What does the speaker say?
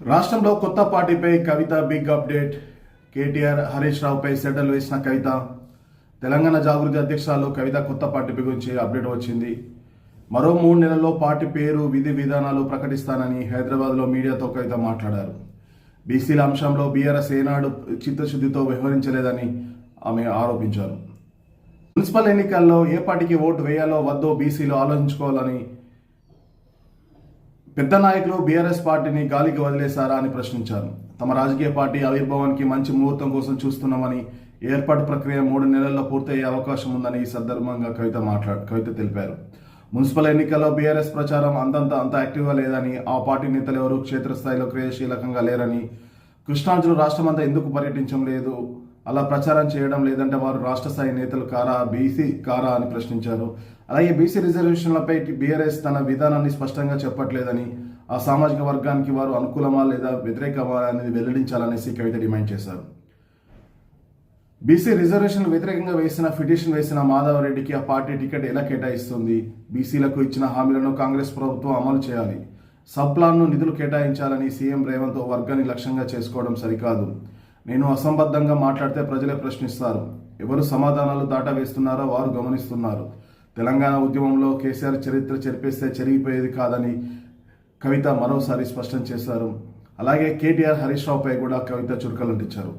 రాష్ట్రంలో కొత్త పార్టీపై కవిత బిగ్ అప్డేట్. కేటీఆర్ హరీష్ రావుపై సెడ్డలు వేసిన కవిత. తెలంగాణ జాగృతి అధ్యక్షురాలు కవిత కొత్త పార్టీ గురించి అప్డేట్ వచ్చింది. మరో 3 నెలల్లో పార్టీ పేరు, విధి విధానాలు ప్రకటిస్తానని హైదరాబాద్లో మీడియాతో కవిత మాట్లాడారు. బీసీల అంశంలో బీఆర్ఎస్ ఏనాడు చిత్తశుద్ధితో వ్యవహరించలేదని ఆమె ఆరోపించారు. మున్సిపల్ ఎన్నికల్లో ఏ పార్టీకి ఓటు వేయాలో వద్దో బీసీలు ఆలోచించుకోవాలని, పెద్ద నాయకులు బీఆర్ఎస్ పార్టీని గాలికి వదిలేశారా అని ప్రశ్నించారు. తమ రాజకీయ పార్టీ ఆవిర్భావానికి మంచి ముహూర్తం కోసం చూస్తున్నామని, ఏర్పాటు ప్రక్రియ 3 నెలల్లో పూర్తయ్యే అవకాశం ఉందని ఈ సందర్భంగా కవిత తెలిపారు. మున్సిపల్ ఎన్నికల్లో బీఆర్ఎస్ ప్రచారం అంత యాక్టివ్గా లేదని, ఆ పార్టీ నేతలు ఎవరు క్షేత్రస్థాయిలో క్రియాశీలకంగా లేరని, కృష్ణాంజలు రాష్ట్రమంతా ఎందుకు పర్యటించడం లేదు, అలా ప్రచారం చేయడం లేదంటే వారు రాష్ట్ర స్థాయి నేతలు కారా, బీసీ కారా అని ప్రశ్నించారు. అలాగే బీసీ రిజర్వేషన్లపై బీఆర్ఎస్ తన విధానాన్ని స్పష్టంగా చెప్పట్లేదని, ఆ సామాజిక వర్గానికి వారు అనుకూలమా లేదా వ్యతిరేకమా అనేది వెల్లడించాలనేసి కవిత డిమాండ్ చేశారు. బీసీ రిజర్వేషన్లు వ్యతిరేకంగా పిటిషన్ వేసిన మాధవరెడ్డికి ఆ పార్టీ టికెట్ ఎలా కేటాయిస్తుంది? బీసీలకు ఇచ్చిన హామీలను కాంగ్రెస్ ప్రభుత్వం అమలు చేయాలి. సబ్ ప్లాన్ను నిధులు కేటాయించాలని సీఎం రేవంత్ వర్గాన్ని లక్ష్యంగా చేసుకోవడం సరికాదు. నేను అసంబద్ధంగా మాట్లాడితే ప్రజలే ప్రశ్నిస్తారు. ఎవరు సమాధానాలు దాటవేస్తున్నారో వారు గమనిస్తున్నారు. తెలంగాణ ఉద్యమంలో కేసీఆర్ చరిత్ర చెరిపేస్తే చెరిగిపోయేది కాదని కవిత మరోసారి స్పష్టం చేశారు. అలాగే కేటీఆర్ హరీష్ రావుపై కూడా కవిత చురకలంటించారు.